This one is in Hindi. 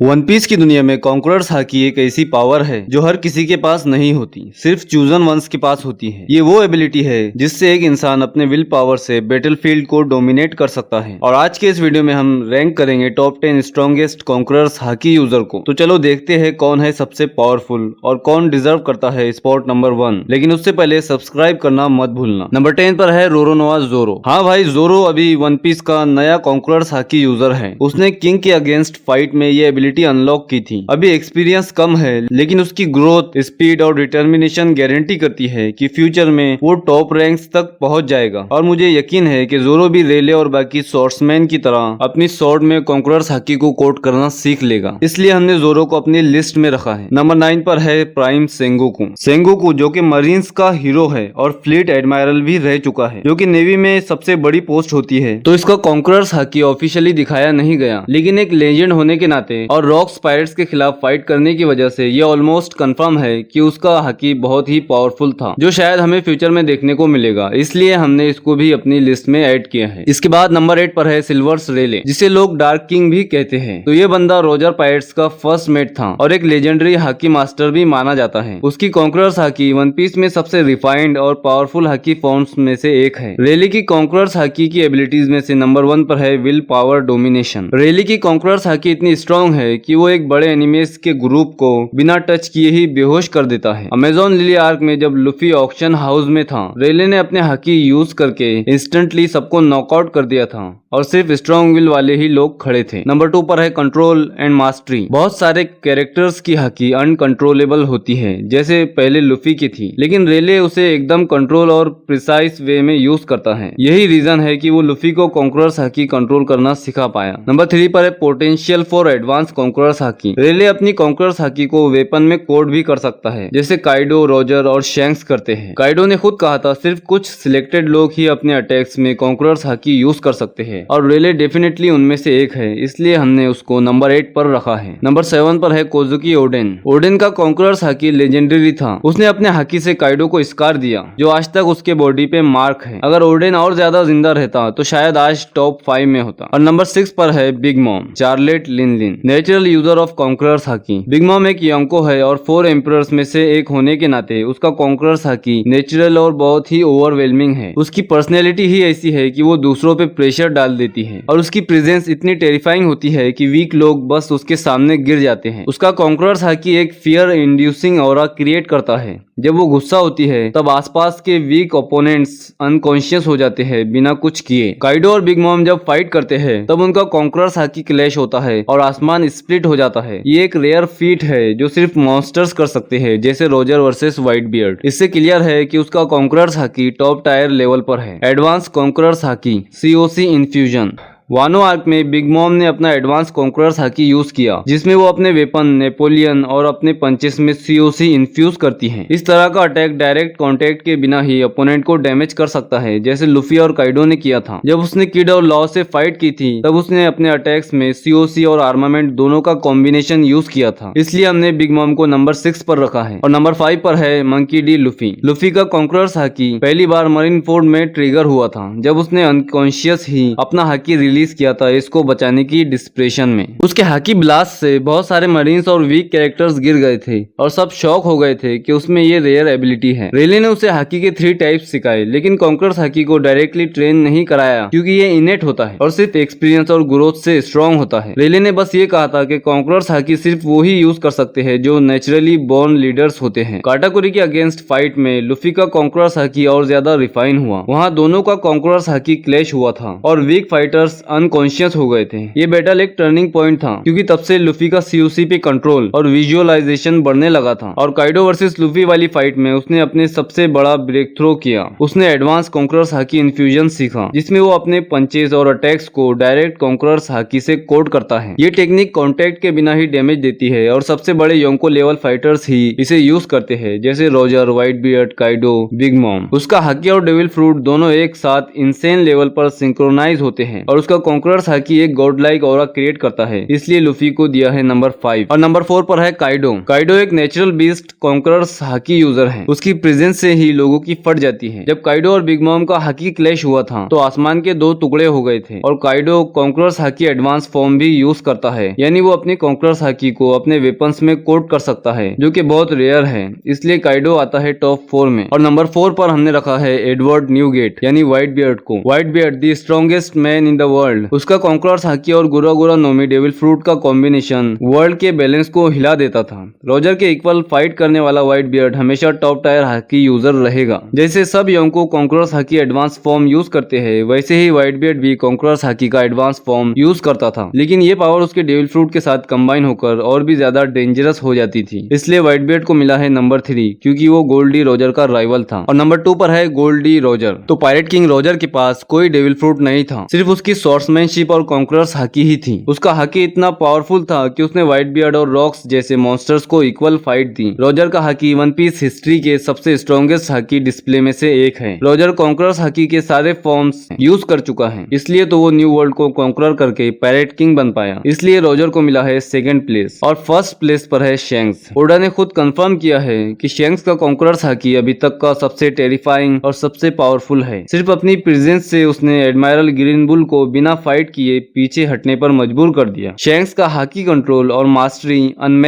वन पीस की दुनिया में कॉन्करर्स हाकी एक ऐसी पावर है जो हर किसी के पास नहीं होती, सिर्फ चूजन वंस के पास होती है। ये वो एबिलिटी है जिससे एक इंसान अपने विल पावर से बैटलफील्ड को डोमिनेट कर सकता है। और आज के इस वीडियो में हम रैंक करेंगे top 10 strongest conquerors hockey user को। तो चलो देखते हैं कौन है सबसे पावरफुल और कौन डिजर्व करता है स्पॉट नंबर 1। लेकिन उससे पहले सब्सक्राइब करना मत भूलना। नंबर 10 पर है रोरोनोआ जोरो। हाँ भाई, जोरो अभी वन पीस का नया कॉन्करर्स हाकी यूजर है। उसने किंग के अगेंस्ट फाइट में ये एबिलिटी अनलॉक की थी। अभी एक्सपीरियंस कम है लेकिन उसकी ग्रोथ, स्पीड और डिटर्मिनेशन गारंटी करती है कि फ्यूचर में वो टॉप रैंक्स तक पहुंच जाएगा। और मुझे यकीन है कि जोरो भी रेले और बाकी स्वॉर्ड्समैन की तरह अपनी स्वॉर्ड में कॉन्करर्स हाकी को कोड करना सीख लेगा। इसलिए हमने जोरो को अपनी लिस्ट में रखा है। नंबर 9 पर है प्राइम सेंगोकू। सेंगोकू जो कि मरीन्स का हीरो है और फ्लीट एडमायरल भी रह चुका है, जो कि नेवी में सबसे बड़ी पोस्ट होती है। तो इसका कॉन्करर्स हाकी ऑफिशियली दिखाया नहीं गया, लेकिन एक लेजेंड होने के नाते और रॉक्स पायरेट्स के खिलाफ फाइट करने की वजह से ये ऑलमोस्ट कंफर्म है कि उसका हाकी बहुत ही पावरफुल था, जो शायद हमें फ्यूचर में देखने को मिलेगा। इसलिए हमने इसको भी अपनी लिस्ट में ऐड किया है। इसके बाद नंबर 8 पर है सिल्वर्स रेले, जिसे लोग डार्क किंग भी कहते हैं। तो ये बंदा रोजर पायरेट्स का फर्स्ट मेट था और एक लेजेंडरी हाकी मास्टर भी माना जाता है। उसकी कॉन्करर्स हाकी वन पीस में सबसे रिफाइंड और पावरफुल हाकी फॉर्म्स में से एक है। रेले की कॉन्करर्स हाकी की एबिलिटीज में से नंबर 1 पर है विल पावर डोमिनेशन। रेले की कॉन्करर्स हाकी इतनी स्ट्रॉन्ग है कि वो एक बड़े एनिमेस के ग्रुप को बिना टच किए ही बेहोश कर देता है। अमेजोन लिली आर्क में जब लुफी ऑक्शन हाउस में था, रेले ने अपने हाकी यूज करके इंस्टेंटली सबको नॉकआउट कर दिया था और सिर्फ स्ट्रॉन्ग विल वाले ही लोग खड़े थे। नंबर 2 पर है कंट्रोल एंड मास्टरी। बहुत सारे कैरेक्टर्स की हाकी अनकंट्रोलेबल होती है, जैसे पहले लुफी की थी, लेकिन रेले उसे एकदम कंट्रोल और प्रिसाइज वे में यूज करता है। यही रीजन है कि वो लुफी को कॉन्करर्स हाकी कंट्रोल करना सिखा पाया। नंबर 3 पर है पोटेंशियल फॉर एडवांस कॉन्करर्स हाकी। रेले अपनी कॉन्करर्स हाकी को वेपन में कोड भी कर सकता है, जैसे काइडो, रोजर और शैंक्स करते हैं। काइडो ने खुद कहा था सिर्फ कुछ सिलेक्टेड लोग ही अपने अटैक्स में कॉन्करर्स हाकी यूज कर सकते हैं, और रेले डेफिनेटली उनमें से एक है। इसलिए हमने उसको नंबर 8 पर रखा है। नंबर 7 पर है कोजुकी ओडेन। ओडेन का कॉन्करर्स हाकी लेजेंडरी था। उसने अपने हाकी से काइडो को स्कार दिया, जो आज तक उसके बॉडी पे मार्क है। अगर ओडेन और ज्यादा जिंदा रहता तो शायद आज टॉप 5 में होता। और नंबर 6 पर है Big Mom, Charlotte Linlin, natural user of conquerors हाकी। बिग मॉम एक योंको है और 4 एम्परर्स में से एक होने के नाते उसका कॉन्करर्स हाकी नेचुरल और बहुत ही ओवरवेलमिंग है। उसकी पर्सनैलिटी ही ऐसी है कि वो दूसरों पे प्रेशर डाल देती है और उसकी प्रेजेंस इतनी टेरिफाइंग होती है कि वीक लोग बस उसके सामने गिर जाते हैं। उसका कॉन्करर्स हाकी एक फियर इंड्यूसिंग ऑरा क्रिएट करता है। जब वो गुस्सा होती है तब आसपास के वीक ओपोनेंट्स अनकॉन्शियस हो जाते हैं बिना कुछ किए। काइडो और बिग मॉम जब फाइट करते हैं तब उनका कॉन्करर्स हाकी क्लैश होता है और आसमान स्प्लिट हो जाता है। ये एक रेयर फीट है जो सिर्फ मॉन्स्टर्स कर सकते हैं, जैसे रोजर वर्सेस व्हाइट बियर्ड। इससे क्लियर है कि उसका कॉन्करर्स हाकी टॉप टायर लेवल पर है। एडवांस कॉन्करर्स हाकी सीओसी इन्फ्यूजन। वानो आर्क में बिग मॉम ने अपना एडवांस कॉन्करर्स हाकी यूज किया, जिसमें वो अपने वेपन नेपोलियन और अपने पंचेस में सीओसी इन्फ्यूज करती है। इस तरह का अटैक डायरेक्ट कांटेक्ट के बिना ही अपोनेंट को डैमेज कर सकता है, जैसे लुफी और काइडो ने किया था। जब उसने किड और लॉ से फाइट की थी तब उसने अपने अटैक्स में सीओसी और आर्मामेंट दोनों का कॉम्बिनेशन यूज किया था। इसलिए हमने बिग मॉम को नंबर 6 पर रखा है। और नंबर 5 पर है मंकी डी लुफी। लुफी का कॉन्करर्स हाकी पहली बार मरीन फोर्ड में ट्रिगर हुआ था, जब उसने अनकॉन्शियस ही अपना हाकी रिलीज किया था इसको बचाने की डिस्प्रेशन में। उसके हाकी ब्लास्ट से बहुत सारे मरीन्स और वीक कैरेक्टर्स गिर गए थे और सब शॉक हो गए थे कि उसमें ये रेयर एबिलिटी है। रेले ने उसे हाकी के 3 टाइप्स सिखाए, लेकिन कॉन्करर्स हाकी को डायरेक्टली ट्रेन नहीं कराया क्योंकि ये इनेट होता है और सिर्फ एक्सपीरियंस और ग्रोथ से स्ट्रॉन्ग होता है। रेले ने बस ये कहा था कि कॉन्करर्स हाकी सिर्फ वो ही यूज कर सकते हैं जो नेचुरली बोर्न लीडर्स होते हैं। काटाकुरी के अगेंस्ट फाइट में लुफी का कॉन्करर्स हाकी और ज्यादा रिफाइन हुआ। वहाँ दोनों का कॉन्करर्स हाकी क्लैश हुआ था और वीक फाइटर्स अनकॉन्शियस हो गए थे। ये बैटल एक टर्निंग पॉइंट था क्योंकि तब से लुफी का सीओसी पे कंट्रोल और विजुअलाइजेशन बढ़ने लगा था। और काइडो वर्सेस लुफी वाली फाइट में उसने अपने सबसे बड़ा ब्रेक थ्रो किया। उसने एडवांस कॉन्करर्स हाकी इन्फ्यूजन सीखा, जिसमें वो अपने पंचेस और अटैक्स को डायरेक्ट कॉन्करर्स हाकी से कोड करता है। ये टेक्निक कॉन्टेक्ट के बिना ही डैमेज देती है और सबसे बड़े योंको लेवल फाइटर्स ही इसे यूज करते हैं, जैसे Roger, white beard, Kaido, big mom. उसका हाकी और डेविल फ्रूट दोनों एक साथ इंसेन लेवल पर सिंक्रोनाइज होते हैं और उसका उसका कॉन्करर्स हाकी एक गॉड लाइक ऑरा क्रिएट करता है, इसलिए लूफी को दिया है नंबर 5। और नंबर 4 पर है काइडो। काइडो एक natural beast conquerors hockey user है। उसकी प्रेजेंस से ही लोगों की फट जाती है। जब काइडो और बिग मॉम का हाकी क्लैश हुआ था तो आसमान के 2 टुकड़े हो गए थे और काइडो कॉन्करर्स हाकी एडवांस फॉर्म भी यूज करता है, यानी वो अपनी कॉन्करर्स हाकी को अपने वेपन्स में कोट कर सकता है, जो कि बहुत रेयर है, इसलिए काइडो आता है टॉप 4 में। और नंबर 4 पर हमने रखा है एडवर्ड न्यूगेट यानी व्हाइट बियर्ड को। White beard the strongest man in the world. उसका कॉन्करर्स हाकी और गुरा गुरा नोमी डेविल फ्रूट का कॉम्बिनेशन वर्ल्ड के बैलेंस को हिला देता था। रोजर के इक्वल फाइट करने वाला व्हाइट बियर्ड हमेशा टॉप टायर हाकी यूजर रहेगा। जैसे सब योंको कॉन्करर्स हाकी एडवांस फॉर्म यूज करते हैं, वैसे ही व्हाइट बियर्ड भी कॉन्करर्स हाकी का एडवांस फॉर्म यूज करता था, लेकिन ये पावर उसके डेविल फ्रूट के साथ कंबाइन होकर और भी ज्यादा डेंजरस हो जाती थी, इसलिए व्हाइट बियर्ड को मिला है नंबर 3, क्योंकि वो गोल्डी रोजर का राइवल था। और नंबर 2 पर है गोल्डी रोजर। तो पायरेट किंग रोजर के पास कोई डेविल फ्रूट नहीं था, सिर्फ उसकी स्वॉर्ड्समैनशिप और कॉन्करर्स हाकी ही थी। उसका हाकी इतना पावरफुल था कि उसने व्हाइट बियर्ड और रॉक्स जैसे मॉन्स्टर्स को इक्वल फाइट दी। रोजर का हाकी वन पीस हिस्ट्री के सबसे स्ट्रॉन्गेस्ट हाकी डिस्प्ले में से एक है। रोजर कॉन्करर्स हाकी के सारे फॉर्म्स यूज कर चुका है, इसलिए तो वो न्यू वर्ल्ड को कॉन्करर करके पायरेट किंग बन पाया, इसलिए रोजर को मिला है 2nd प्लेस। और 1st प्लेस पर है शैंक्स। ओडा ने खुद कंफर्म किया है कि शैंक्स का कॉन्करर्स हाकी अभी तक का सबसे टेरिफाइंग और सबसे पावरफुल है। सिर्फ अपनी प्रेजेंस से उसने एडमायरल ग्रीन बुल को बिना फाइट किए पीछे हटने पर मजबूर कर दिया। शैंक्स का हाकी कंट्रोल और मास्टरी अनमैच्ड